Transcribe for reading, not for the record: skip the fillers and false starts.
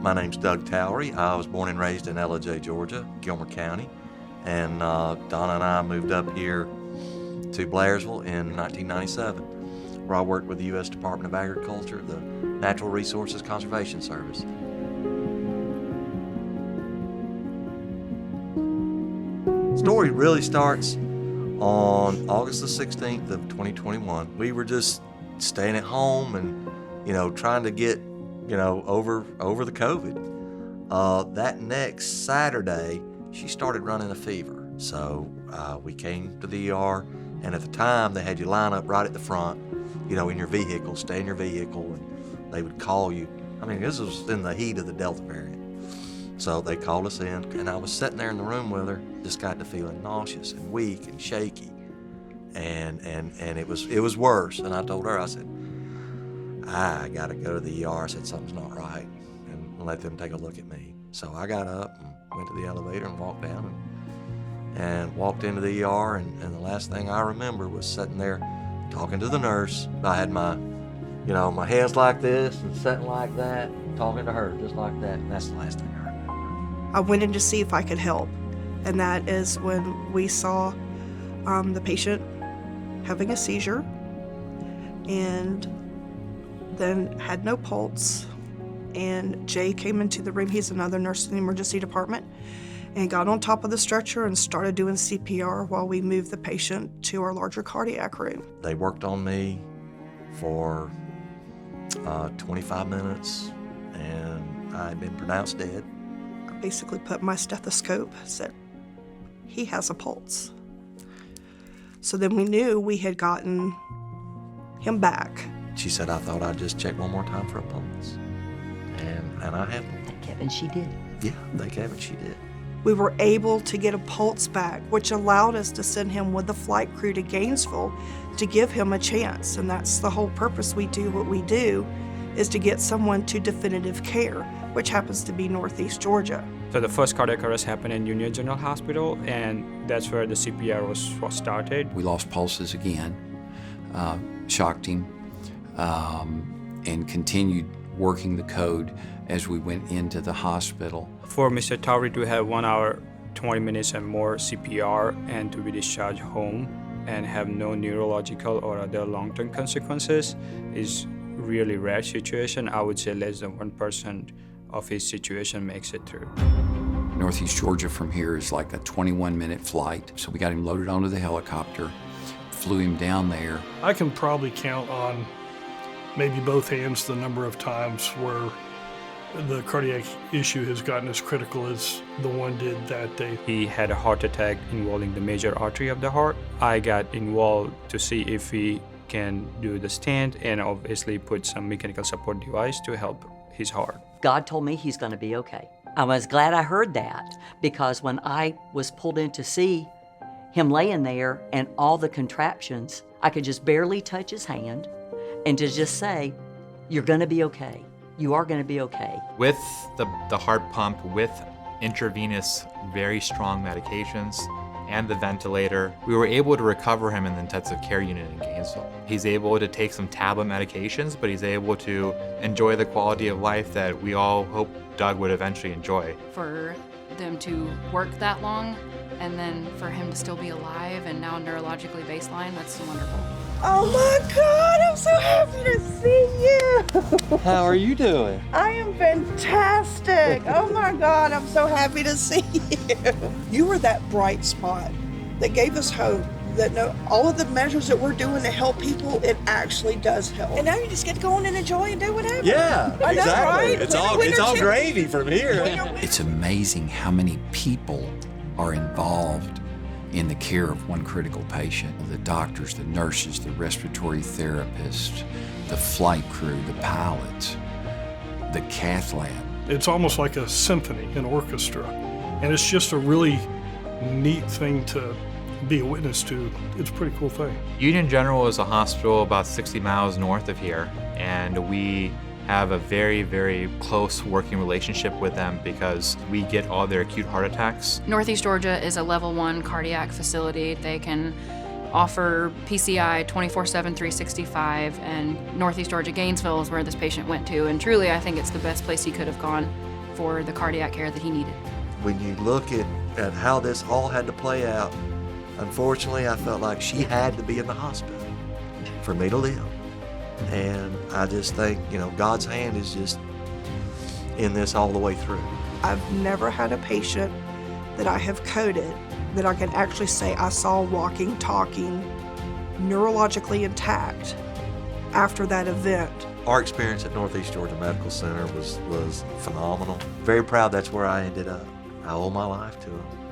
My name's Doug Towery. I was born and raised in Ellijay, Georgia, Gilmer County. And Donna and I moved up here to Blairsville in 1997, where I worked with the U.S. Department of Agriculture, the Natural Resources Conservation Service. The story really starts on August the 16th of 2021. We were just staying at home and, trying to get, over the COVID. That next Saturday, she started running a fever. So we came to the ER, and at the time they had you line up right at the front, in your vehicle, stay in your vehicle, and they would call you. I mean, this was in the heat of the Delta variant. So they called us in, and I was sitting there in the room with her, just got to feeling nauseous and weak and shaky. And it was worse. And I told her, I said, I got to go to the ER. I said, something's not right, and let them take a look at me. So I got up and went to the elevator and walked down and walked into the ER, and the last thing I remember was sitting there talking to the nurse. I had my, my hands like this and sitting like that, talking to her just like that, and that's the last thing I remember. I went in to see if I could help, and that is when we saw the patient having a seizure and then had no pulse. And Jay came into the room, he's another nurse in the emergency department, and got on top of the stretcher and started doing CPR while we moved the patient to our larger cardiac room. They worked on me for 25 minutes, and I had been pronounced dead. I basically put my stethoscope, said, he has a pulse. So then we knew we had gotten him back. She said, I thought I'd just check one more time for a pulse. And I had one. Thank heaven she did. Yeah, thank heaven she did. We were able to get a pulse back, which allowed us to send him with the flight crew to Gainesville to give him a chance. And that's the whole purpose we do what we do, is to get someone to definitive care, which happens to be Northeast Georgia. So the first cardiac arrest happened in Union General Hospital, and that's where the CPR was started. We lost pulses again, shocked him, and continued working the code as we went into the hospital. For Mr. Towery to have 1 hour, 20 minutes and more CPR and to be discharged home and have no neurological or other long-term consequences is really rare situation. I would say less than 1% of his situation makes it through. Northeast Georgia from here is like a 21-minute flight. So we got him loaded onto the helicopter, flew him down there. I can probably count on maybe both hands the number of times where the cardiac issue has gotten as critical as the one did that day. He had a heart attack involving the major artery of the heart. I got involved to see if he can do the stent and obviously put some mechanical support device to help his heart. God told me he's going to be okay. I was glad I heard that, because when I was pulled in to see him laying there and all the contraptions, I could just barely touch his hand, and to just say, you're going to be okay. You are going to be okay. With the heart pump, with intravenous, very strong medications, and the ventilator, we were able to recover him in the intensive care unit in Gainesville. He's able to take some tablet medications, but he's able to enjoy the quality of life that we all hope Doug would eventually enjoy. For them to work that long, and then for him to still be alive and now neurologically baseline, that's wonderful. Oh my God, I'm so happy to see you. How are you doing? I am fantastic. Oh my God, I'm so happy to see you. You were that bright spot that gave us hope that all of the measures that we're doing to help people, it actually does help. And now you just get to go on and enjoy and do whatever. Yeah, I know, exactly. right? It's all gravy from here. It's amazing how many people are involved in the care of one critical patient. The doctors, the nurses, the respiratory therapists, the flight crew, the pilots, the cath lab. It's almost like a symphony, an orchestra. And it's just a really neat thing to be a witness to. It's a pretty cool thing. Union General is a hospital about 60 miles north of here, and we have a very, very close working relationship with them because we get all their acute heart attacks. Northeast Georgia is a level 1 cardiac facility. They can offer PCI 24/7, 365, and Northeast Georgia Gainesville is where this patient went to, and truly I think it's the best place he could have gone for the cardiac care that he needed. When you look at how this all had to play out, unfortunately, I felt like she had to be in the hospital for me to live. And I just think, God's hand is just in this all the way through. I've never had a patient that I have coded that I can actually say I saw walking, talking, neurologically intact after that event. Our experience at Northeast Georgia Medical Center was phenomenal. Very proud that's where I ended up. I owe my life to him.